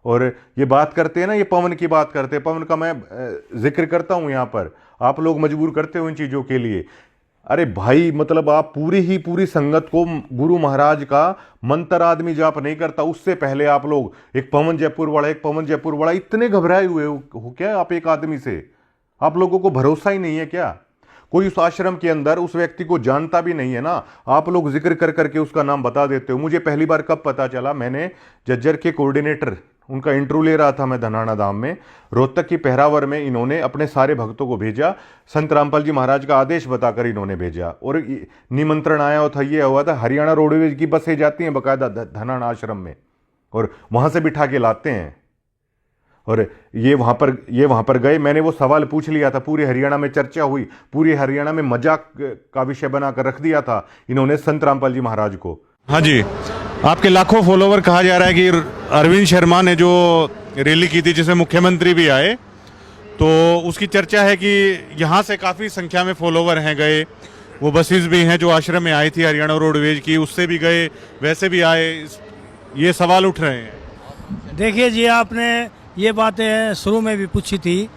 और ये बात करते हैं ना, ये पवन की बात करते हैं, पवन का मैं जिक्र करता हूं यहां पर, आप लोग मजबूर करते हो इन चीजों के लिए। अरे भाई मतलब आप पूरी ही पूरी संगत को, गुरु महाराज का मंत्र आदमी जाप नहीं करता, उससे पहले आप लोग एक पवन जयपुर वाला, एक पवन जयपुर वाला, इतने घबराए हुए हो क्या आप एक आदमी से? आप लोगों को भरोसा ही नहीं है क्या? कोई उस आश्रम के अंदर उस व्यक्ति को जानता भी नहीं है ना, आप लोग जिक्र कर करके उसका नाम बता देते हो। मुझे पहली बार कब पता चला, मैंने जज्जर के कोऑर्डिनेटर, उनका इंटरव्यू ले रहा था मैं धनाना धाम में, रोहतक की पहरावर में इन्होंने अपने सारे भक्तों को भेजा, संत रामपाल जी महाराज का आदेश बताकर इन्होंने भेजा, और निमंत्रण आया था, ये हुआ था, हरियाणा रोडवेज की बसें जाती हैं बाकायदा धनाना आश्रम में, और वहां से बिठा के लाते हैं। और ये वहां पर गए, मैंने वो सवाल पूछ लिया था, पूरे हरियाणा में चर्चा हुई, पूरे हरियाणा में मजाक का विषय बनाकर रख दिया था इन्होंने संत रामपाल जी महाराज को। हाँ जी, आपके लाखों फॉलोवर, कहा जा रहा है कि अरविंद शर्मा ने जो रैली की थी जिसमें मुख्यमंत्री भी आए, तो उसकी चर्चा है कि यहाँ से काफ़ी संख्या में फॉलोवर हैं गए, वो बसेस भी हैं जो आश्रम में आई थी हरियाणा रोडवेज की, उससे भी गए, वैसे भी आए, ये सवाल उठ रहे हैं। देखिए जी, आपने ये बातें शुरू में भी पूछी थी,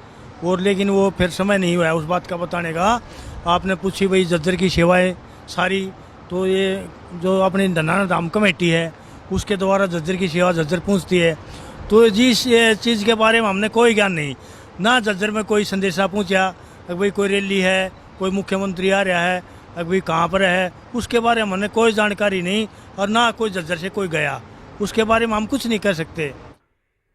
और लेकिन वो फिर समय नहीं हुआ है उस बात का बताने का। आपने पूछी भाई जज्जर की सेवाएं सारी, तो ये जो अपनी धनाना धाम कमेटी है उसके द्वारा जज्जर की सेवा जज्जर पहुँचती है, तो जिस चीज़ के बारे में हमने कोई ज्ञान नहीं, ना जज्जर में कोई संदेशा पहुँचा कि भाई कोई रैली है, कोई मुख्यमंत्री आ रहा है, अभी कहाँ पर है, उसके बारे में हमने कोई जानकारी नहीं, और ना कोई जज्जर से कोई गया, उसके बारे में हम कुछ नहीं कर सकते।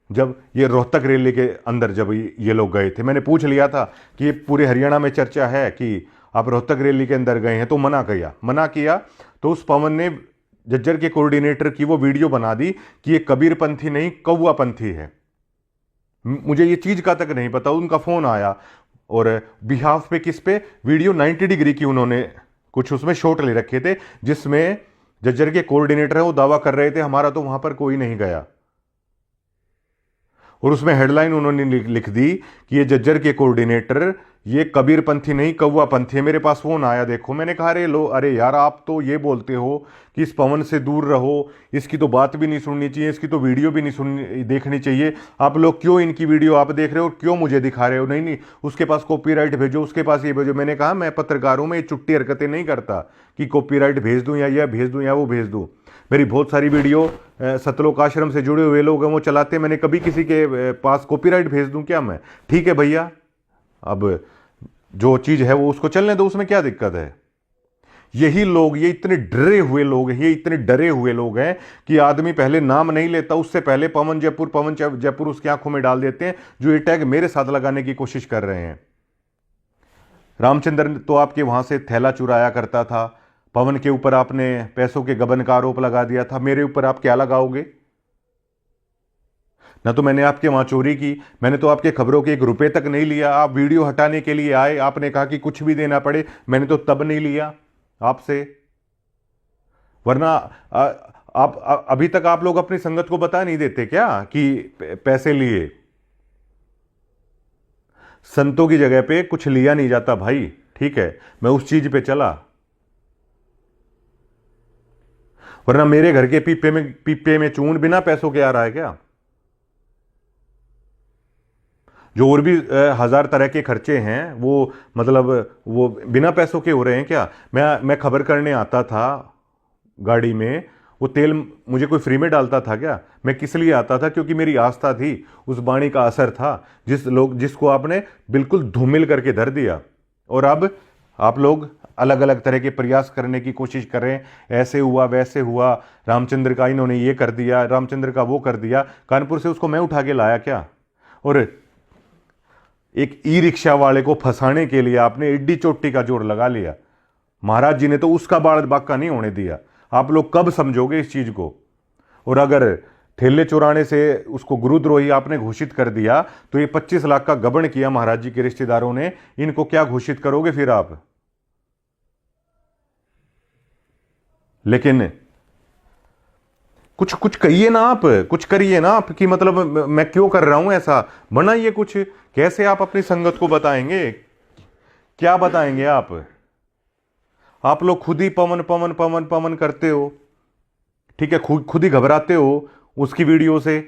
जब ये रोहतक रैली के अंदर जब ये लोग गए थे, मैंने पूछ लिया था कि ये पूरे हरियाणा में चर्चा है कि आप रोहतक रैली के अंदर गए हैं, तो मना किया। तो उस पवन ने जज्जर के कोऑर्डिनेटर की वो वीडियो बना दी कि ये कबीर पंथी नहीं कौवा पंथी है। मुझे ये चीज का तक नहीं पता, उनका फोन आया, और बिहाफ पे किस पे वीडियो 90 डिग्री की उन्होंने कुछ उसमें शॉट ले रखे थे, जिसमें जज्जर के कोऑर्डिनेटर है वो दावा कर रहे थे हमारा तो वहां पर कोई नहीं गया, और उसमें हेडलाइन उन्होंने लिख दी कि ये जज्जर के कोऑर्डिनेटर ये कबीर पंथी नहीं कौवा पंथी है। मेरे पास फोन आया, देखो, मैंने कहा अरे यार आप तो ये बोलते हो कि इस पवन से दूर रहो, इसकी तो बात भी नहीं सुननी चाहिए, इसकी तो वीडियो भी नहीं देखनी चाहिए, आप लोग क्यों इनकी वीडियो आप देख रहे हो और क्यों मुझे दिखा रहे हो? नहीं, उसके पास कॉपीराइट भेजो, उसके पास ये भेजो। मैंने कहा मैं पत्रकार हूं, मैं ये चुट्टी हरकतें नहीं करता कि कॉपीराइट भेज दूं या यह भेज दूं या वो भेज दूं। मेरी बहुत सारी वीडियो सतलोक आश्रम से जुड़े हुए लोग हैं वो चलाते हैं, मैंने कभी किसी के पास कॉपीराइट भेज दूं क्या मैं? ठीक है भैया, अब जो चीज है वो उसको चलने दो, उसमें क्या दिक्कत है? यही लोग, ये इतने डरे हुए लोग हैं, ये इतने डरे हुए लोग हैं कि आदमी पहले नाम नहीं लेता, उससे पहले पवन जयपुर उसकी आंखों में डाल देते हैं, जो ये टैग मेरे साथ लगाने की कोशिश कर रहे हैं। रामचंद्र तो आपके वहां से थैला चुराया करता था, पवन के ऊपर आपने पैसों के गबन का आरोप लगा दिया था, मेरे ऊपर आप क्या लगाओगे? ना तो मैंने आपके वहां चोरी की, मैंने तो आपके खबरों के 1 रुपए तक नहीं लिया। आप वीडियो हटाने के लिए आए, आपने कहा कि कुछ भी देना पड़े, मैंने तो तब नहीं लिया आपसे, वरना आप अभी तक आप लोग अपनी संगत को बता नहीं देते क्या कि पैसे लिए? संतों की जगह पे कुछ लिया नहीं जाता भाई, ठीक है, मैं उस चीज पे चला, वरना मेरे घर के पीपे में चून बिना पैसों के आ रहा है क्या? जो और भी 1000 तरह के खर्चे हैं वो मतलब वो बिना पैसों के हो रहे हैं क्या? मैं खबर करने आता था गाड़ी में, वो तेल मुझे कोई फ्री में डालता था क्या? मैं किस लिए आता था? क्योंकि मेरी आस्था थी, उस वाणी का असर था, जिसको आपने बिल्कुल धूमिल करके धर दिया। और अब आप लोग अलग अलग तरह के प्रयास करने की कोशिश कर रहे हैं, ऐसे हुआ वैसे हुआ, रामचंद्र का इन्होंने ये कर दिया, रामचंद्र का वो कर दिया। कानपुर से उसको मैं उठा के लाया क्या? और एक ई रिक्शा वाले को फंसाने के लिए आपने एड्डी चोटी का जोर लगा लिया। महाराज जी ने तो उसका बाल बाका नहीं होने दिया। आप लोग कब समझोगे इस चीज को? और अगर ठेले चुराने से उसको गुरुद्रोही आपने घोषित कर दिया, तो ये 25 लाख का गबन किया महाराज जी के रिश्तेदारों ने, इनको क्या घोषित करोगे फिर आप? लेकिन कुछ कहिए ना आप, कुछ करिए ना आप, कि मतलब मैं क्यों कर रहा हूं ऐसा, बनाइए कुछ। कैसे आप अपनी संगत को बताएंगे? क्या बताएंगे आप? आप लोग खुद ही पवन पवन पवन पवन करते हो, ठीक है, खुद ही घबराते हो उसकी वीडियो से,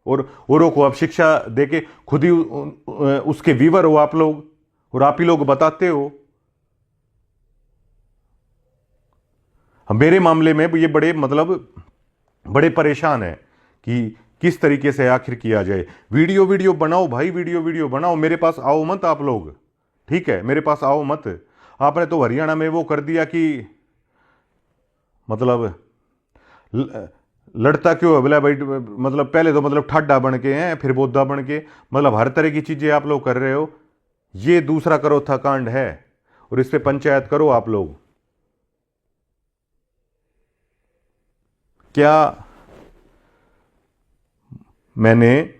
और औरों को आप शिक्षा देके खुद ही उसके वीवर हो आप लोग, और आप ही लोग बताते हो। मेरे मामले में ये बड़े मतलब बड़े परेशान है कि किस तरीके से आखिर किया जाए। वीडियो बनाओ भाई, वीडियो बनाओ, मेरे पास आओ मत आप लोग, ठीक है, मेरे पास आओ मत। आपने तो हरियाणा में वो कर दिया कि मतलब लड़ता क्यों है बोला भाई, मतलब पहले तो मतलब ठाडा बन के हैं, फिर बोधा बन के, मतलब हर तरह की चीजें आप लोग कर रहे हो। ये दूसरा करोथा कांड है और इस पे पंचायत करो आप लोग। क्या मैंने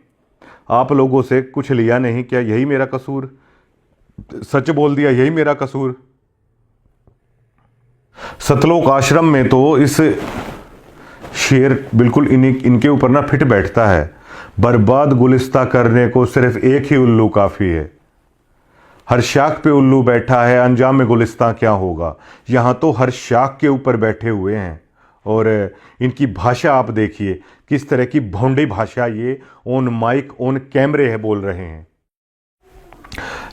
आप लोगों से कुछ लिया नहीं? क्या यही मेरा कसूर? सच बोल दिया, यही मेरा कसूर? सतलोक आश्रम में तो इस शेर बिल्कुल इनके ऊपर ना फिट बैठता है। बर्बाद गुलिस्ता करने को सिर्फ एक ही उल्लू काफी है। हर शाख पे उल्लू बैठा है, अंजाम में गुलिस्ता क्या होगा। यहां तो हर शाख के ऊपर बैठे हुए हैं और इनकी भाषा आप देखिए, किस तरह की भौंडी भाषा ये ऑन माइक ऑन कैमरे है बोल रहे हैं।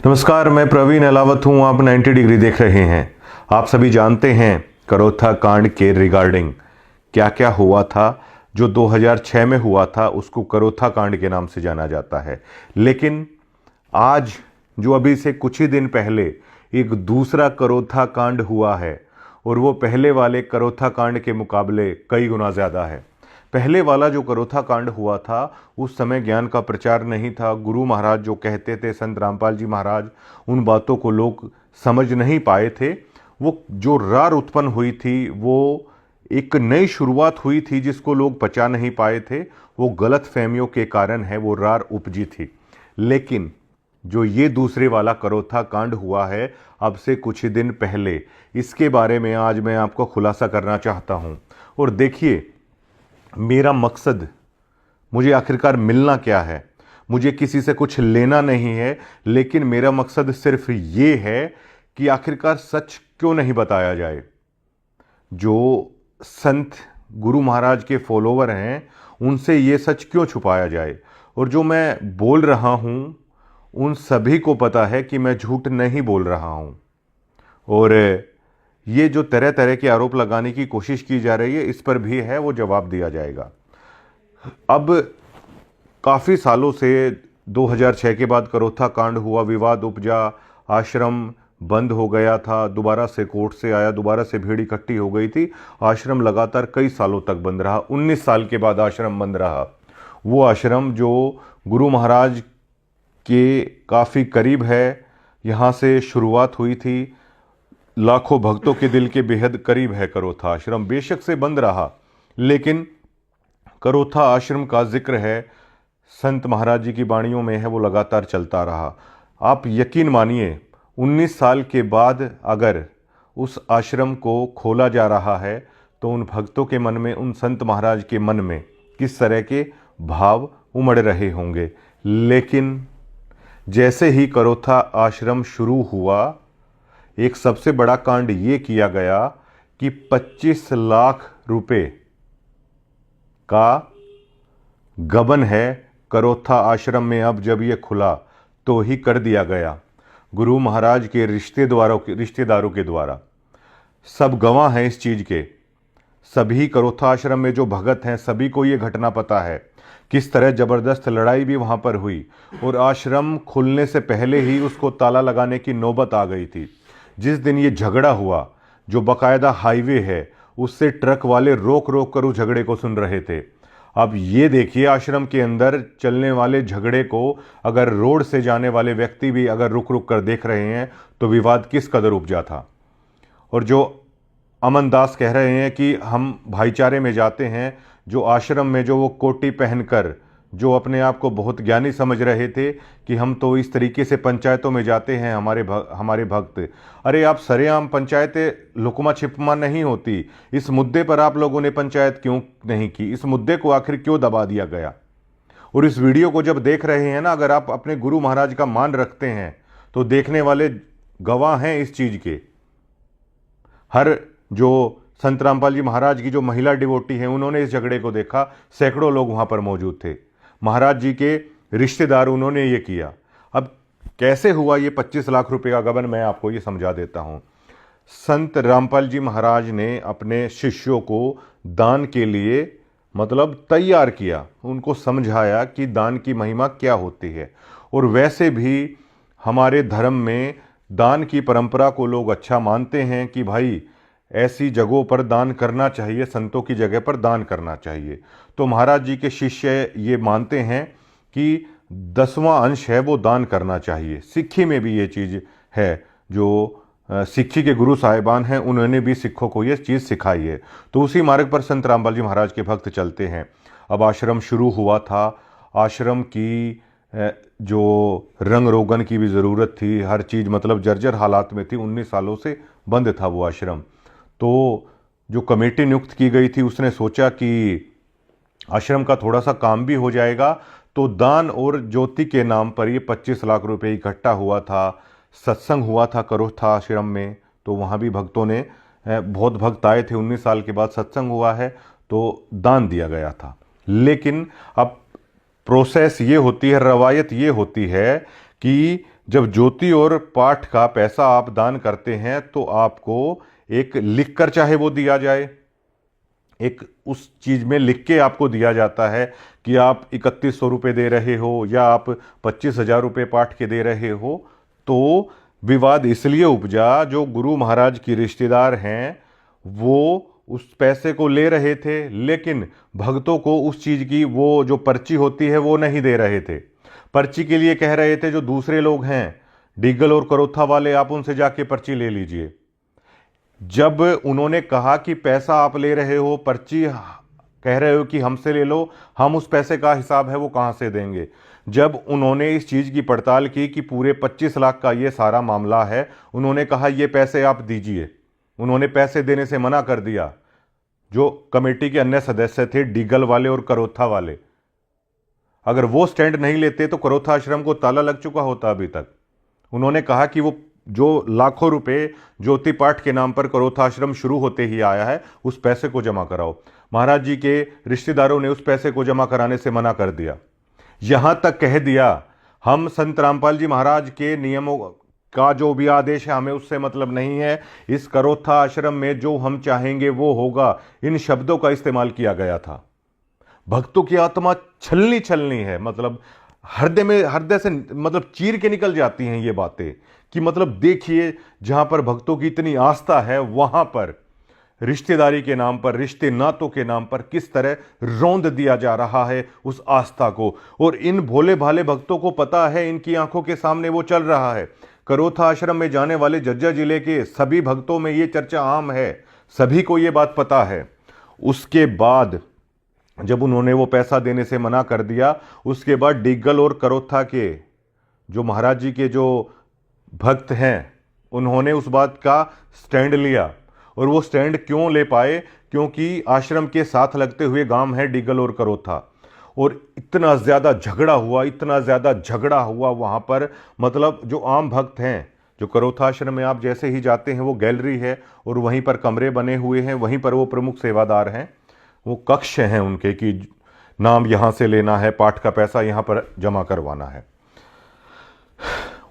नमस्कार, मैं प्रवीण अलावत हूं, आप 90 डिग्री देख रहे हैं। आप सभी जानते हैं करोथा कांड के रिगार्डिंग क्या क्या हुआ था। जो 2006 में हुआ था उसको करोथा कांड के नाम से जाना जाता है, लेकिन आज जो अभी से कुछ ही दिन पहले एक दूसरा करोथा कांड हुआ है और वो पहले वाले करोथा कांड के मुकाबले कई गुना ज़्यादा है। पहले वाला जो करोथा कांड हुआ था उस समय ज्ञान का प्रचार नहीं था। गुरु महाराज जो कहते थे, संत रामपाल जी महाराज, उन बातों को लोग समझ नहीं पाए थे। वो जो रार उत्पन्न हुई थी वो एक नई शुरुआत हुई थी जिसको लोग पचा नहीं पाए थे। वो गलत फहमियों के कारण है वो रार उपजी थी। लेकिन जो ये दूसरे वाला करोथा कांड हुआ है अब से कुछ ही दिन पहले, इसके बारे में आज मैं आपको खुलासा करना चाहता हूं। और देखिए, मेरा मकसद, मुझे आखिरकार मिलना क्या है, मुझे किसी से कुछ लेना नहीं है, लेकिन मेरा मकसद सिर्फ ये है कि आखिरकार सच क्यों नहीं बताया जाए। जो संत गुरु महाराज के फॉलोवर हैं उनसे ये सच क्यों छुपाया जाए। और जो मैं बोल रहा हूं उन सभी को पता है कि मैं झूठ नहीं बोल रहा हूं। और ये जो तरह तरह के आरोप लगाने की कोशिश की जा रही है, इस पर भी है वो जवाब दिया जाएगा। अब काफ़ी सालों से 2006 के बाद करोथा कांड हुआ, विवाद उपजा, आश्रम बंद हो गया था, दोबारा से कोर्ट से आया, दोबारा से भीड़ इकट्ठी हो गई थी। आश्रम लगातार कई सालों तक बंद रहा। 19 साल के बाद आश्रम बंद रहा। वो आश्रम जो गुरु महाराज के काफ़ी करीब है, यहाँ से शुरुआत हुई थी, लाखों भक्तों के दिल के बेहद करीब है करोथा आश्रम। बेशक से बंद रहा, लेकिन करोथा आश्रम का जिक्र है, संत महाराज जी की वाणियों में है, वो लगातार चलता रहा। आप यकीन मानिए, 19 साल के बाद अगर उस आश्रम को खोला जा रहा है तो उन भक्तों के मन में, उन संत महाराज के मन में किस तरह के भाव उमड़ रहे होंगे। लेकिन जैसे ही करोथा आश्रम शुरू हुआ, एक सबसे बड़ा कांड ये किया गया कि 25 लाख रुपए का गबन है करोथा आश्रम में। अब जब ये खुला तो ही कर दिया गया गुरु महाराज के रिश्तेदारों के द्वारा। सब गवाह हैं इस चीज़ के। सभी करोथा आश्रम में जो भगत हैं सभी को ये घटना पता है, किस तरह ज़बरदस्त लड़ाई भी वहाँ पर हुई और आश्रम खुलने से पहले ही उसको ताला लगाने की नौबत आ गई थी। जिस दिन ये झगड़ा हुआ, जो बाकायदा हाईवे है, उससे ट्रक वाले रोक रोक कर उस झगड़े को सुन रहे थे। अब ये देखिए, आश्रम के अंदर चलने वाले झगड़े को अगर रोड से जाने वाले व्यक्ति भी अगर रुक रुक कर देख रहे हैं तो विवाद किस कदर उपजा था। और जो अमन दास कह रहे हैं कि हम भाईचारे में जाते हैं, जो आश्रम में जो वो कोटी पहनकर जो अपने आप को बहुत ज्ञानी समझ रहे थे कि हम तो इस तरीके से पंचायतों में जाते हैं हमारे भक्त। अरे आप सरेआम पंचायतें लुकमा छिपमा नहीं होती। इस मुद्दे पर आप लोगों ने पंचायत क्यों नहीं की? इस मुद्दे को आखिर क्यों दबा दिया गया? और इस वीडियो को जब देख रहे हैं ना, अगर आप अपने गुरु महाराज का मान रखते हैं तो देखने वाले गवाह हैं इस चीज़ के। हर जो संत रामपाल जी महाराज की जो महिला डिवोटी हैं उन्होंने इस झगड़े को देखा, सैकड़ों लोग वहाँ पर मौजूद थे। महाराज जी के रिश्तेदार, उन्होंने ये किया। अब कैसे हुआ ये 25 लाख रुपए का गबन, मैं आपको ये समझा देता हूँ। संत रामपाल जी महाराज ने अपने शिष्यों को दान के लिए मतलब तैयार किया, उनको समझाया कि दान की महिमा क्या होती है। और वैसे भी हमारे धर्म में दान की परंपरा को लोग अच्छा मानते हैं कि भाई ऐसी जगहों पर दान करना चाहिए, संतों की जगह पर दान करना चाहिए। तो महाराज जी के शिष्य ये मानते हैं कि 10वां अंश है वो दान करना चाहिए। सिक्खी में भी ये चीज़ है, जो सिक्खी के गुरु साहिबान हैं उन्होंने भी सिखों को ये चीज़ सिखाई है। तो उसी मार्ग पर संत रामपाल जी महाराज के भक्त चलते हैं। अब आश्रम शुरू हुआ था, आश्रम की जो रंग रोगन की भी ज़रूरत थी, हर चीज़ मतलब जर्जर हालात में थी, 19 सालों से बंद था वो आश्रम। तो जो कमेटी नियुक्त की गई थी उसने सोचा कि आश्रम का थोड़ा सा काम भी हो जाएगा, तो दान और ज्योति के नाम पर ये 25 लाख रुपए इकट्ठा हुआ था। सत्संग हुआ था करोथा आश्रम में, तो वहाँ भी भक्तों ने बहुत भक्त आए थे। 19 साल के बाद सत्संग हुआ है तो दान दिया गया था। लेकिन अब प्रोसेस ये होती है, रवायत ये होती है कि जब ज्योति और पाठ का पैसा आप दान करते हैं तो आपको एक लिख कर चाहे वो दिया जाए, एक उस चीज़ में लिख के आपको दिया जाता है कि आप 3100 रुपये दे रहे हो या आप 25,000 रुपये पाठ के दे रहे हो। तो विवाद इसलिए उपजा, जो गुरु महाराज की रिश्तेदार हैं वो उस पैसे को ले रहे थे, लेकिन भक्तों को उस चीज़ की वो जो पर्ची होती है वो नहीं दे रहे थे। पर्ची के लिए कह रहे थे जो दूसरे लोग हैं डिगल और करोथा वाले, आप उनसे जाके पर्ची ले लीजिए। जब उन्होंने कहा कि पैसा आप ले रहे हो, पर्ची कह रहे हो कि हमसे ले लो, हम उस पैसे का हिसाब है वो कहाँ से देंगे। जब उन्होंने इस चीज़ की पड़ताल की कि पूरे 25 लाख का ये सारा मामला है, उन्होंने कहा ये पैसे आप दीजिए। उन्होंने पैसे देने से मना कर दिया। जो कमेटी के अन्य सदस्य थे डीगल वाले और करोथा वाले, अगर वो स्टैंड नहीं लेते तो करोथा आश्रम को ताला लग चुका होता अभी तक। उन्होंने कहा कि वो जो लाखों रुपए ज्योति पाठ के नाम पर करोथा आश्रम शुरू होते ही आया है, उस पैसे को जमा कराओ। महाराज जी के रिश्तेदारों ने उस पैसे को जमा कराने से मना कर दिया। यहां तक कह दिया हम संत रामपाल जी महाराज के नियमों का जो भी आदेश है हमें उससे मतलब नहीं है, इस करोथा आश्रम में जो हम चाहेंगे वो होगा। इन शब्दों का इस्तेमाल किया गया था। भक्तों की आत्मा छलनी छलनी है, मतलब हृदय से मतलब चीर के निकल जाती हैं ये बातें कि मतलब देखिए जहां पर भक्तों की इतनी आस्था है वहां पर रिश्तेदारी के नाम पर, रिश्ते नातों के नाम पर किस तरह रौंद दिया जा रहा है उस आस्था को। और इन भोले भाले भक्तों को पता है, इनकी आंखों के सामने वो चल रहा है। करोथा आश्रम में जाने वाले झज्जर जिले के सभी भक्तों में ये चर्चा आम है, सभी को ये बात पता है। उसके बाद जब उन्होंने वो पैसा देने से मना कर दिया, उसके बाद डिग्गल और करोथा के जो महाराज जी के जो भक्त हैं उन्होंने उस बात का स्टैंड लिया। और वो स्टैंड क्यों ले पाए? क्योंकि आश्रम के साथ लगते हुए गांव है डिग्गल और करोथा, और इतना ज़्यादा झगड़ा हुआ वहाँ पर। मतलब जो आम भक्त हैं, जो करोथा आश्रम में आप जैसे ही जाते हैं वो गैलरी है और वहीं पर कमरे बने हुए हैं, वहीं पर वो प्रमुख सेवादार हैं, वो कक्ष हैं उनके कि नाम यहाँ से लेना है, पाठ का पैसा यहाँ पर जमा करवाना है।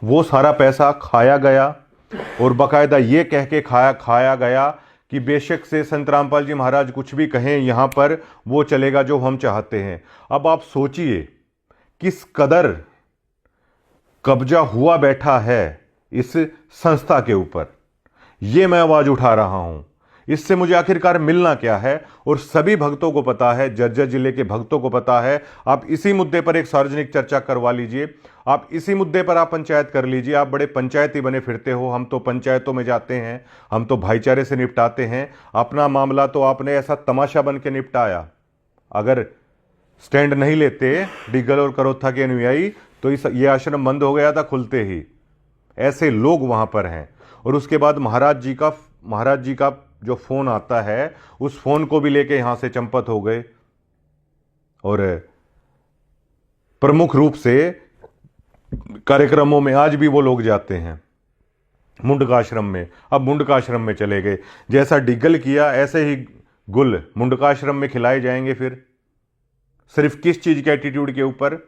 वो सारा पैसा खाया गया और बाकायदा ये कह के खाया गया कि बेशक से संत रामपाल जी महाराज कुछ भी कहें, यहाँ पर वो चलेगा जो हम चाहते हैं। अब आप सोचिए किस कदर कब्जा हुआ बैठा है इस संस्था के ऊपर। ये मैं आवाज़ उठा रहा हूँ, इससे मुझे आखिरकार मिलना क्या है। और सभी भक्तों को पता है, झज्जर जिले के भक्तों को पता है। आप इसी मुद्दे पर एक सार्वजनिक चर्चा करवा लीजिए, आप इसी मुद्दे पर आप पंचायत कर लीजिए। आप बड़े पंचायती बने फिरते हो, हम तो पंचायतों में जाते हैं, हम तो भाईचारे से निपटाते हैं। अपना मामला तो आपने ऐसा तमाशा बन के निपटाया। अगर स्टैंड नहीं लेते डिग्गल और करोथा के अनुयायी तो ये आश्रम बंद हो गया था खुलते ही। ऐसे लोग वहाँ पर हैं। और उसके बाद महाराज जी का जो फ़ोन आता है, उस फ़ोन को भी लेके यहाँ से चंपत हो गए। और प्रमुख रूप से कार्यक्रमों में आज भी वो लोग जाते हैं मुंडका आश्रम में। अब मुंडका आश्रम में चले गए, जैसा डिग्गल किया ऐसे ही गुल मुंडका आश्रम में खिलाए जाएंगे। फिर सिर्फ किस चीज के एटीट्यूड के ऊपर?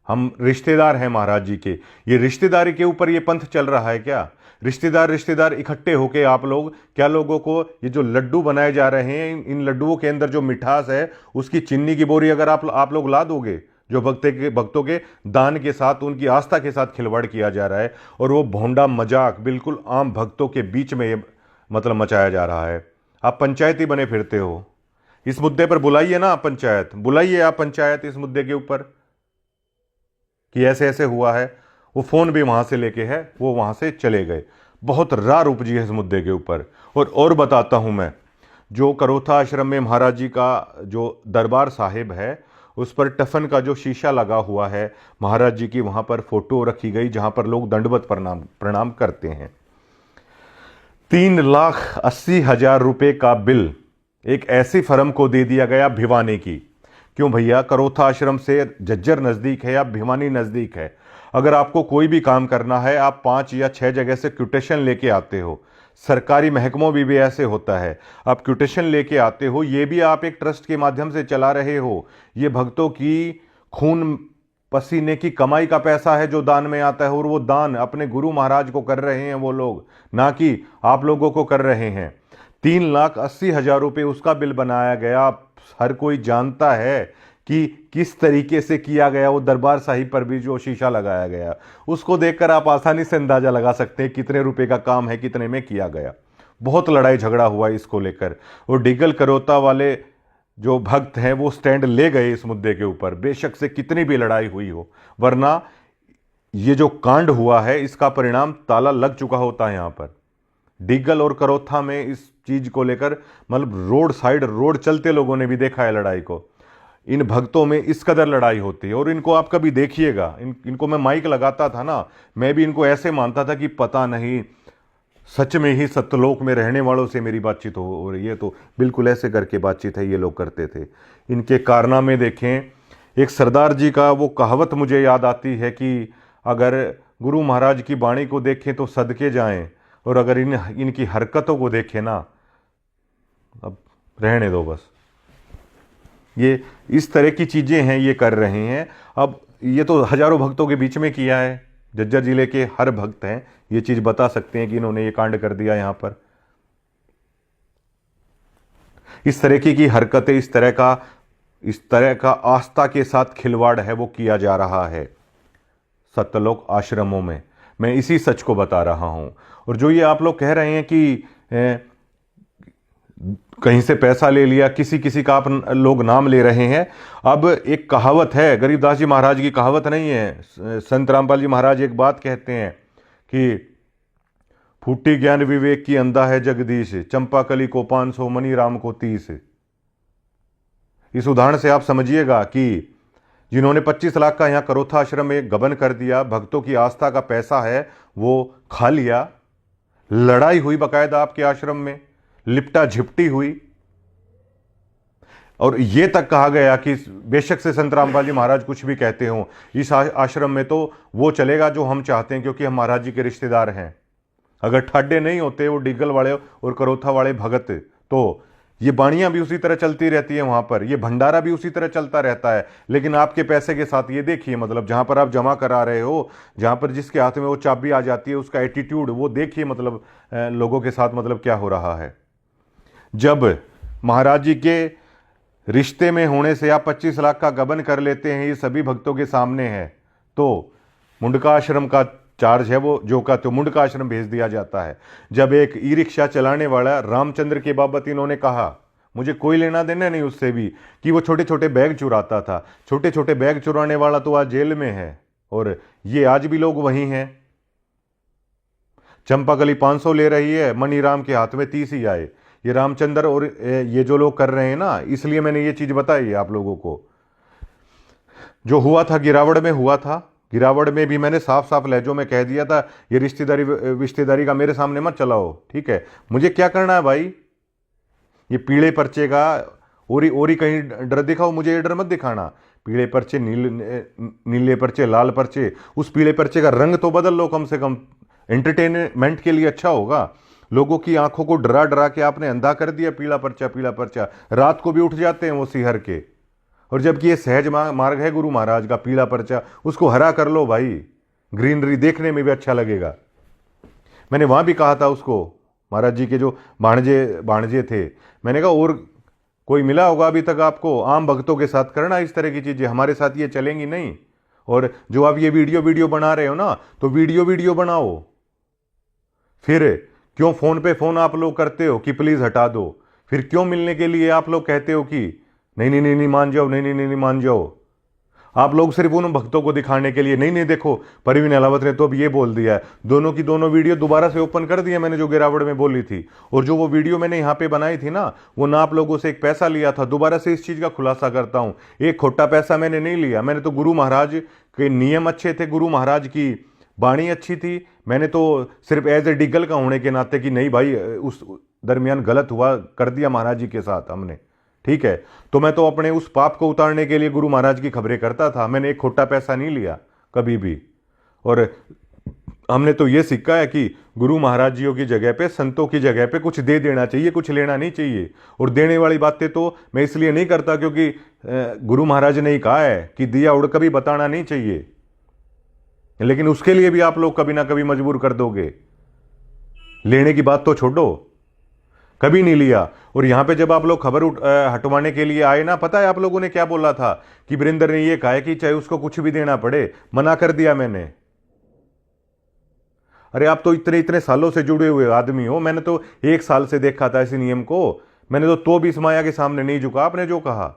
हम रिश्तेदार हैं महाराज जी के, ये रिश्तेदारी के ऊपर ये पंथ चल रहा है क्या? रिश्तेदार इकट्ठे होके आप लोग क्या लोगों को ये जो लड्डू बनाए जा रहे हैं, इन लड्डुओं के अंदर जो मिठास है उसकी चीनी की बोरी अगर आप लोग ला दोगे, जो भक्तों के दान के साथ, उनकी आस्था के साथ खिलवाड़ किया जा रहा है और वो भोंडा मजाक बिल्कुल आम भक्तों के बीच में ये मतलब मचाया जा रहा है। आप पंचायती बने फिरते हो। इस मुद्दे पर बुलाइए ना, पंचायत बुलाइए, आप पंचायत इस मुद्दे के ऊपर कि ऐसे ऐसे हुआ है। वो फोन भी वहां से लेके है, वो वहां से चले गए। बहुत रार उपजी है इस मुद्दे के ऊपर। और बताता हूं मैं, जो करोथा आश्रम में महाराज जी का जो दरबार साहिब है, उस पर टफन का जो शीशा लगा हुआ है, महाराज जी की वहां पर फोटो रखी गई जहां पर लोग दंडवत प्रणाम करते हैं। 3,80,000 रुपए का बिल एक ऐसी फर्म को दे दिया गया भिवानी की। क्यों भैया? करोथा आश्रम से झज्जर नजदीक है या भिवानी नजदीक है। अगर आपको कोई भी काम करना है, आप 5 या 6 जगह से क्यूटेशन लेके आते हो। सरकारी महकमों में भी ऐसे होता है, आप क्यूटेशन लेके आते हो, ये भी आप एक ट्रस्ट के माध्यम से चला रहे हो। ये भक्तों की खून पसीने की कमाई का पैसा है जो दान में आता है, और वो दान अपने गुरु महाराज को कर रहे हैं वो लोग, ना कि आप लोगों को कर रहे हैं। 3,80,000 रुपये उसका बिल बनाया गया। हर कोई जानता है कि किस तरीके से किया गया। वो दरबार साहिब पर भी जो शीशा लगाया गया, उसको देखकर आप आसानी से अंदाजा लगा सकते हैं कितने रुपए का काम है, कितने में किया गया। बहुत लड़ाई झगड़ा हुआ इसको लेकर, और डिगल करोता वाले जो भक्त हैं वो स्टैंड ले गए इस मुद्दे के ऊपर, बेशक से कितनी भी लड़ाई हुई हो। वरना ये जो कांड हुआ है इसका परिणाम ताला लग चुका होता है। यहां पर डिगल और करोथा में इस चीज को लेकर मतलब रोड चलते लोगों ने भी देखा है लड़ाई को। इन भक्तों में इस कदर लड़ाई होती है। और इनको आप कभी देखिएगा, इनको मैं माइक लगाता था ना, मैं भी इनको ऐसे मानता था कि पता नहीं सच में ही सत्यलोक में रहने वालों से मेरी बातचीत हो रही है। तो बिल्कुल ऐसे करके बातचीत है ये लोग करते थे। इनके कारनामे देखें। एक सरदार जी का वो कहावत मुझे याद आती है कि अगर गुरु महाराज की वाणी को देखें तो सदके जाएं, और अगर इनकी हरकतों को देखें ना, अब रहने दो बस। ये इस तरह की चीजें हैं ये कर रहे हैं। अब ये तो हजारों भक्तों के बीच में किया है। झज्जर जिले के हर भक्त हैं ये चीज बता सकते हैं कि इन्होंने ये कांड कर दिया। यहां पर इस तरह की हरकतें, इस तरह का आस्था के साथ खिलवाड़ है वो किया जा रहा है सत्यलोक आश्रमों में। मैं इसी सच को बता रहा हूं। और जो ये आप लोग कह रहे हैं कि कहीं से पैसा ले लिया, किसी का आप लोग नाम ले रहे हैं। अब एक कहावत है, गरीबदास जी महाराज की कहावत नहीं है, संत रामपाल जी महाराज एक बात कहते हैं कि फूटी ज्ञान विवेक की अंधा है जगदीश, चंपाकली को 500 मनी राम को 30। इस उदाहरण से आप समझिएगा कि जिन्होंने 25 लाख का यहां करोथा आश्रम में गबन कर दिया, भक्तों की आस्था का पैसा है वो खा लिया। लड़ाई हुई बकायदा आपके आश्रम में, लिपटा झिपटी हुई, और यह तक कहा गया कि बेशक से संत रामपाल जी महाराज कुछ भी कहते हो, इस आश्रम में तो वो चलेगा जो हम चाहते हैं, क्योंकि हम महाराज जी के रिश्तेदार हैं। अगर ठाड्डे नहीं होते वो डिगल वाले और करोथा वाले भगत, तो ये बाणियां भी उसी तरह चलती रहती है वहां पर, ये भंडारा भी उसी तरह चलता रहता है। लेकिन आपके पैसे के साथ ये देखिए, मतलब जहां पर आप जमा करा रहे हो, जहां पर जिसके हाथ में वो चाबी आ जाती है, उसका एटीट्यूड वो देखिए, मतलब लोगों के साथ मतलब क्या हो रहा है। जब महाराज जी के रिश्ते में होने से आप 25 लाख का गबन कर लेते हैं, ये सभी भक्तों के सामने है, तो मुंडका आश्रम का चार्ज है वो जो का तो मुंडका आश्रम भेज दिया जाता है। जब एक ई रिक्शा चलाने वाला रामचंद्र के बाबत इन्होंने कहा, मुझे कोई लेना देना नहीं उससे भी, कि वो छोटे छोटे बैग चुराता था, छोटे छोटे बैग चुराने वाला तो आज जेल में है, और ये आज भी लोग वही हैं। चंपाकली 500 ले रही है, मनीराम के हाथ में 30 ही आए। ये रामचंद्र और ये जो लोग कर रहे हैं ना, इसलिए मैंने ये चीज बताई है आप लोगों को। जो हुआ था गिरावड़ में हुआ था, गिरावड़ में भी मैंने साफ साफ लहजों में कह दिया था, ये रिश्तेदारी का मेरे सामने मत चलाओ, ठीक है। मुझे क्या करना है भाई, ये पीले पर्चे का ओरी कहीं डर दिखाओ, मुझे ये डर मत दिखाना। पीले पर्चे, नीले पर्चे, लाल पर्चे, उस पीले पर्चे का रंग तो बदल लो कम से कम, एंटरटेनमेंट के लिए अच्छा होगा। लोगों की आंखों को डरा डरा के आपने अंधा कर दिया, पीला पर्चा पीला पर्चा। रात को भी उठ जाते हैं वो सिहर के, और जबकि ये सहज मार्ग है गुरु महाराज का, पीला पर्चा, उसको हरा कर लो भाई, ग्रीनरी देखने में भी अच्छा लगेगा। मैंने वहां भी कहा था उसको, महाराज जी के जो भाणजे थे, मैंने कहा और कोई मिला होगा अभी तक आपको, आम भक्तों के साथ करना इस तरह की चीजें, हमारे साथ ये चलेंगी नहीं। और जो आप ये वीडियो बना रहे हो ना, तो वीडियो बनाओ, फिर क्यों फोन पे फोन आप लोग करते हो कि प्लीज हटा दो, फिर क्यों मिलने के लिए आप लोग कहते हो कि नहीं नहीं नहीं नहीं मान जाओ, नहीं नहीं नहीं नहीं मान जाओ। आप लोग सिर्फ उन भक्तों को दिखाने के लिए, नहीं नहीं देखो परवीन अहलावत ने तो अब ये बोल दिया है, दोनों की दोनों वीडियो दोबारा से ओपन कर दिया मैंने, जो गिरावट में बोली थी। और जो वो वीडियो मैंने यहाँ पे बनाई थी ना, वो ना आप लोगों से एक पैसा लिया था। दोबारा से इस चीज का खुलासा करता हूं, एक खोटा पैसा मैंने नहीं लिया। मैंने तो गुरु महाराज के नियम अच्छे थे, गुरु महाराज की वाणी अच्छी थी। मैंने तो सिर्फ एज ए डीगल का होने के नाते कि नहीं भाई उस दरमियान गलत हुआ, कर दिया महाराज जी के साथ हमने, ठीक है, तो मैं तो अपने उस पाप को उतारने के लिए गुरु महाराज की खबरें करता था। मैंने एक खोटा पैसा नहीं लिया कभी भी। और हमने तो ये सीखा है कि गुरु महाराज जियों की जगह पे, संतों की जगह पे कुछ दे देना चाहिए, कुछ लेना नहीं चाहिए। और देने वाली बातें तो मैं इसलिए नहीं करता क्योंकि गुरु महाराज ने ही कहा है कि दिया उड़ कभी बताना नहीं चाहिए, लेकिन उसके लिए भी आप लोग कभी ना कभी मजबूर कर दोगे। लेने की बात तो छोड़ो, कभी नहीं लिया। और यहां पे जब आप लोग खबर हटवाने के लिए आए ना, पता है आप लोगों ने क्या बोला था कि वीरेंद्र ने ये कहा है कि चाहे उसको कुछ भी देना पड़े, मना कर दिया मैंने। अरे आप तो इतने सालों से जुड़े हुए आदमी हो, मैंने तो 1 साल से देखा था इस नियम को। मैंने तो भी इस माया के सामने नहीं झुका आपने जो कहा।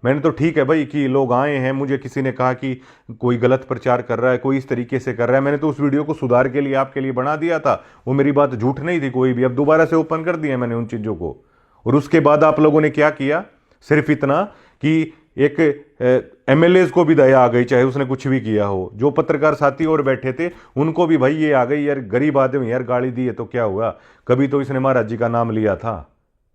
मैंने तो ठीक है भाई कि लोग आए हैं, मुझे किसी ने कहा कि कोई गलत प्रचार कर रहा है, कोई इस तरीके से कर रहा है, मैंने तो उस वीडियो को सुधार के लिए आपके लिए बना दिया था। वो मेरी बात झूठ नहीं थी कोई भी। अब दोबारा से ओपन कर दिया मैंने उन चीजों को। और उसके बाद आप लोगों ने क्या किया, सिर्फ इतना कि एक एमएलए को भी दया आ गई, चाहे उसने कुछ भी किया हो। जो पत्रकार साथी और बैठे थे उनको भी भाई ये आ गई, यार गरीब आदमी यार गाली दी है तो क्या हुआ, कभी तो इसने महाराज जी का नाम लिया था।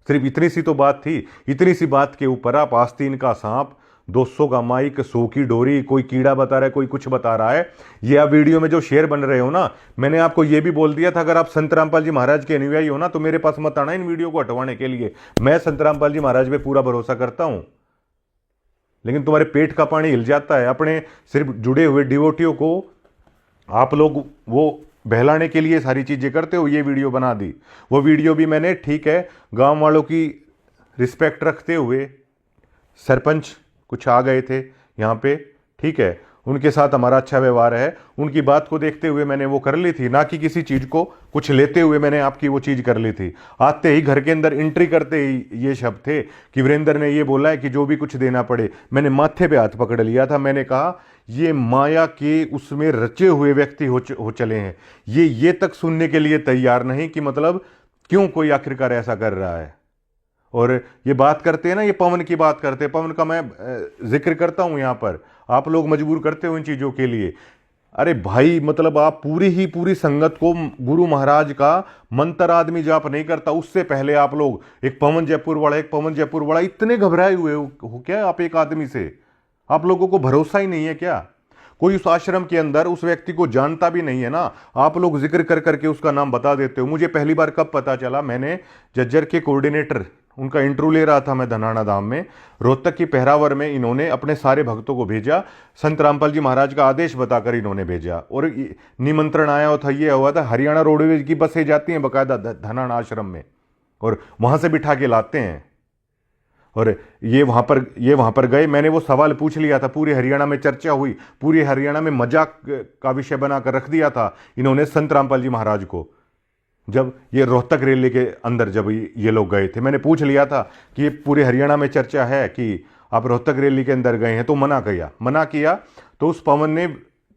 सिर्फ इतनी सी तो बात थी। इतनी सी बात के ऊपर आप आस्तीन का सांप, 200 का माइक, 100 की डोरी, कोई कीड़ा बता रहा है, कोई कुछ बता रहा है। ये आप वीडियो में जो शेयर बन रहे हो ना, मैंने आपको ये भी बोल दिया था अगर आप संत रामपाल जी महाराज के अनुयायी हो ना, तो मेरे पास मत आना इन वीडियो को हटवाने के लिए। मैं संत रामपाल जी महाराज पे पूरा भरोसा करता हूं, लेकिन तुम्हारे पेट का पानी हिल जाता है। अपने सिर्फ जुड़े हुए डिवोटियों को आप लोग वो बहलाने के लिए सारी चीजें करते हो। ये वीडियो बना दी, वो वीडियो भी मैंने, ठीक है, गांव वालों की रिस्पेक्ट रखते हुए, सरपंच कुछ आ गए थे यहाँ पे, ठीक है, उनके साथ हमारा अच्छा व्यवहार है, उनकी बात को देखते हुए मैंने वो कर ली थी, ना कि किसी चीज को कुछ लेते हुए मैंने आपकी वो चीज कर ली थी। आते ही घर के अंदर एंट्री करते ही ये शब्द थे कि वीरेंद्र ने ये बोला है कि जो भी कुछ देना पड़े। मैंने माथे पे हाथ पकड़ लिया था, मैंने कहा ये माया के उसमें रचे हुए व्यक्ति हो चले हैं, ये तक सुनने के लिए तैयार नहीं कि मतलब क्यों कोई आखिरकार ऐसा कर रहा है। और ये बात करते हैं ना, ये पवन की बात करते हैं, पवन का मैं जिक्र करता हूं यहां पर, आप लोग मजबूर करते हो इन चीजों के लिए। अरे भाई मतलब आप पूरी संगत को, गुरु महाराज का मंत्र आदमी जाप नहीं करता, उससे पहले आप लोग एक पवन जयपुर वाला इतने घबराए हुए हो क्या आप एक आदमी से? आप लोगों को भरोसा ही नहीं है क्या? कोई उस आश्रम के अंदर उस व्यक्ति को जानता भी नहीं है ना, आप लोग जिक्र कर करके उसका नाम बता देते हो। मुझे पहली बार कब पता चला, मैंने जज्जर के कोऑर्डिनेटर, उनका इंटरव्यू ले रहा था मैं धनाना धाम में, रोहतक की पहरावर में इन्होंने अपने सारे भक्तों को भेजा, संत रामपाल जी महाराज का आदेश बताकर इन्होंने भेजा। और निमंत्रण आया था, ये हुआ था, हरियाणा रोडवेज की बसें जाती हैं बाकायदा धनाना आश्रम में, और वहां से बिठा के लाते हैं। और ये वहां पर गए, मैंने वो सवाल पूछ लिया था, पूरे हरियाणा में चर्चा हुई, पूरे हरियाणा में मजाक का विषय बनाकर रख दिया था इन्होंने संत रामपाल जी महाराज को। जब ये रोहतक रैली के अंदर जब ये लोग गए थे, मैंने पूछ लिया था कि ये पूरे हरियाणा में चर्चा है कि आप रोहतक रैली के अंदर गए हैं, तो मना किया। तो उस पवन ने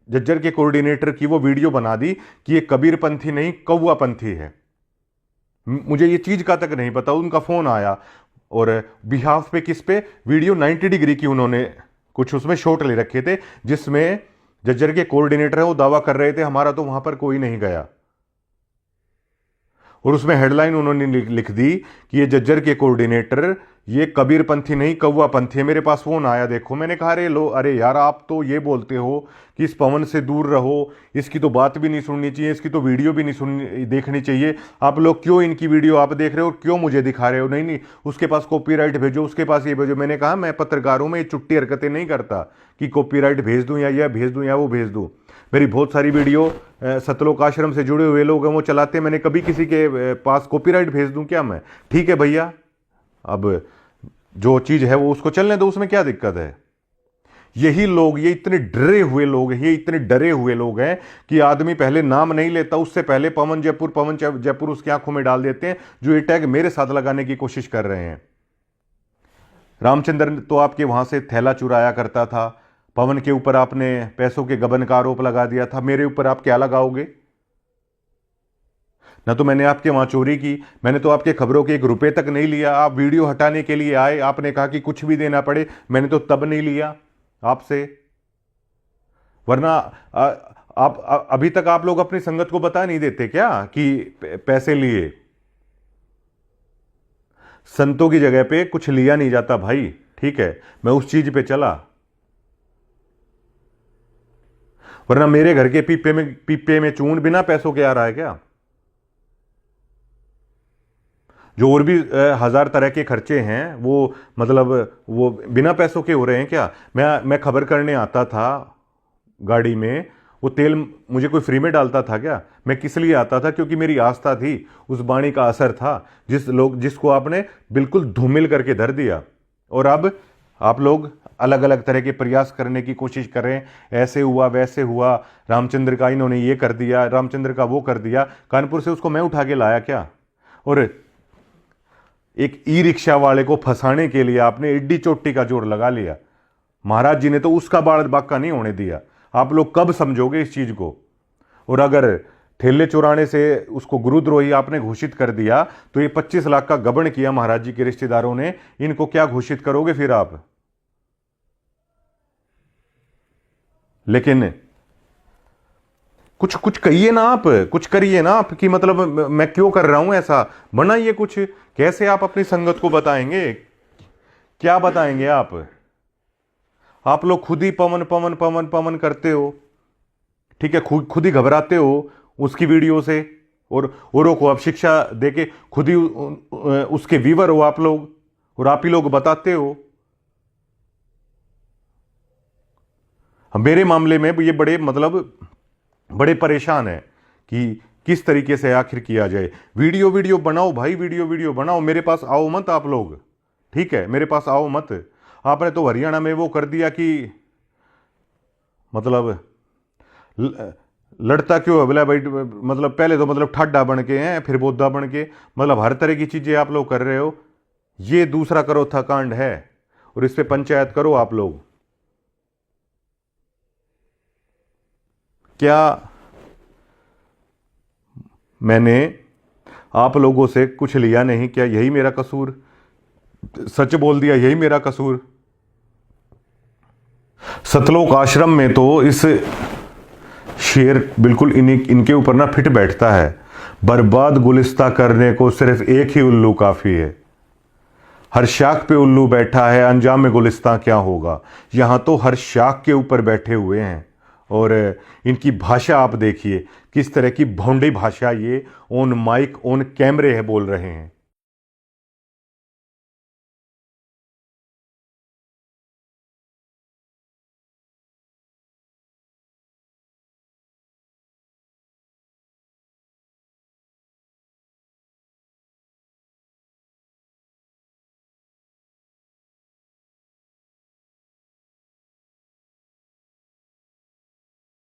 जज्जर के कोऑर्डिनेटर की वो वीडियो बना दी कि ये कबीर पंथी नहीं कौवा पंथी है। मुझे ये चीज का तक नहीं पता, उनका फोन आया और बिहाफ पे किस पे वीडियो 90 डिग्री की उन्होंने कुछ उसमें शॉट ले रखे थे, जिसमें जज्जर के कोऑर्डिनेटर है वो दावा कर रहे थे हमारा तो वहां पर कोई नहीं गया। और उसमें हेडलाइन उन्होंने लिख दी कि ये जज्जर के कोऑर्डिनेटर ये कबीर पंथी नहीं, कौवा पंथी है। मेरे पास फोन आया, देखो, मैंने कहा अरे यार, आप तो ये बोलते हो कि इस पवन से दूर रहो, इसकी तो बात भी नहीं सुननी चाहिए, इसकी तो वीडियो भी नहीं देखनी चाहिए, आप लोग क्यों इनकी वीडियो आप देख रहे हो और क्यों मुझे दिखा रहे हो? नहीं, उसके पास कॉपीराइट भेजो, उसके पास ये भेजो। मैंने कहा मैं पत्रकार हूं, मैं ये चुट्टी हरकतें नहीं करता कि कॉपीराइट भेज दूं या यह भेज दूं या वो भेज दूं। मेरी बहुत सारी वीडियो सतलोक आश्रम से जुड़े हुए लोग हैं, वो चलाते हैं, मैंने कभी किसी के पास कॉपीराइट भेज दूं क्या मैं? ठीक है भैया, अब जो चीज है वो उसको चलने दो, उसमें क्या दिक्कत है? यही लोग, ये इतने डरे हुए लोग हैं, ये इतने डरे हुए लोग हैं कि आदमी पहले नाम नहीं लेता, उससे पहले पवन जयपुर उसकी आंखों में डाल देते हैं, जो ये टैग मेरे साथ लगाने की कोशिश कर रहे हैं। रामचंद्र तो आपके वहां से थैला चुराया करता था, पवन के ऊपर आपने पैसों के गबन का आरोप लगा दिया था, मेरे ऊपर आप क्या लगाओगे? ना तो मैंने आपके वहां चोरी की, मैंने तो आपके खबरों के 1 रुपए तक नहीं लिया। आप वीडियो हटाने के लिए आए, आपने कहा कि कुछ भी देना पड़े, मैंने तो तब नहीं लिया आपसे, वरना आप अभी तक आप लोग अपनी संगत को बता नहीं देते क्या कि पैसे लिए? संतों की जगह पे कुछ लिया नहीं जाता भाई, ठीक है, मैं उस चीज पे चला, वरना मेरे घर के पीपे में चून बिना पैसों के आ रहा है क्या? जो और भी 1000 तरह के खर्चे हैं, वो मतलब वो बिना पैसों के हो रहे हैं क्या? मैं खबर करने आता था गाड़ी में, वो तेल मुझे कोई फ्री में डालता था क्या? मैं किस लिए आता था? क्योंकि मेरी आस्था थी, उस वाणी का असर था, जिसको आपने बिल्कुल धूमिल करके धर दिया। और अब आप लोग अलग अलग तरह के प्रयास करने की कोशिश कर रहे हैं, ऐसे हुआ वैसे हुआ, रामचंद्र का इन्होंने ये कर दिया, रामचंद्र का वो कर दिया। कानपुर से उसको मैं उठा के लाया क्या? और एक ई रिक्शा वाले को फंसाने के लिए आपने एड्डी चोटी का जोर लगा लिया। महाराज जी ने तो उसका बाल बाका नहीं होने दिया। आप लोग कब समझोगे इस चीज को? और अगर ठेले चुराने से उसको गुरुद्रोही आपने घोषित कर दिया, तो ये 25 लाख का गबन किया महाराज जी के रिश्तेदारों ने, इनको क्या घोषित करोगे फिर आप? लेकिन कुछ कहिए ना, आप कुछ करिए ना आप, कि मतलब मैं क्यों कर रहा हूं ऐसा, बनाइए कुछ। कैसे आप अपनी संगत को बताएंगे? क्या बताएंगे आप? आप लोग खुद ही पवन पवन पवन पवन करते हो, ठीक है, खुद ही घबराते हो उसकी वीडियो से, और औरों को आप शिक्षा देके खुद ही उसके व्यूअर हो आप लोग, और आप ही लोग बताते हो। मेरे मामले में ये बड़े परेशान है कि किस तरीके से आखिर किया जाए। वीडियो बनाओ भाई, वीडियो बनाओ, मेरे पास आओ मत आप लोग, ठीक है, मेरे पास आओ मत। आपने तो हरियाणा में वो कर दिया कि मतलब लड़ता क्यों है बोला भाई, मतलब पहले तो मतलब ठाडा बन के हैं, फिर बोधा बन के, मतलब हर तरह की चीजें आप लोग कर रहे हो। ये दूसरा करोथा कांड है, और इस पे पंचायत करो आप लोग। क्या मैंने आप लोगों से कुछ लिया नहीं? क्या यही मेरा कसूर? सच बोल दिया, यही मेरा कसूर? सतलोक आश्रम में तो इस शेर बिल्कुल इनके ऊपर ना फिट बैठता है। बर्बाद गुलिस्ता करने को सिर्फ एक ही उल्लू काफी है। हर शाख पे उल्लू बैठा है, अंजाम में गुलिस्ता क्या होगा। यहां तो हर शाख के ऊपर बैठे हुए हैं, और इनकी भाषा आप देखिए, किस तरह की भौंडी भाषा ये ऑन माइक ऑन कैमरे है बोल रहे हैं।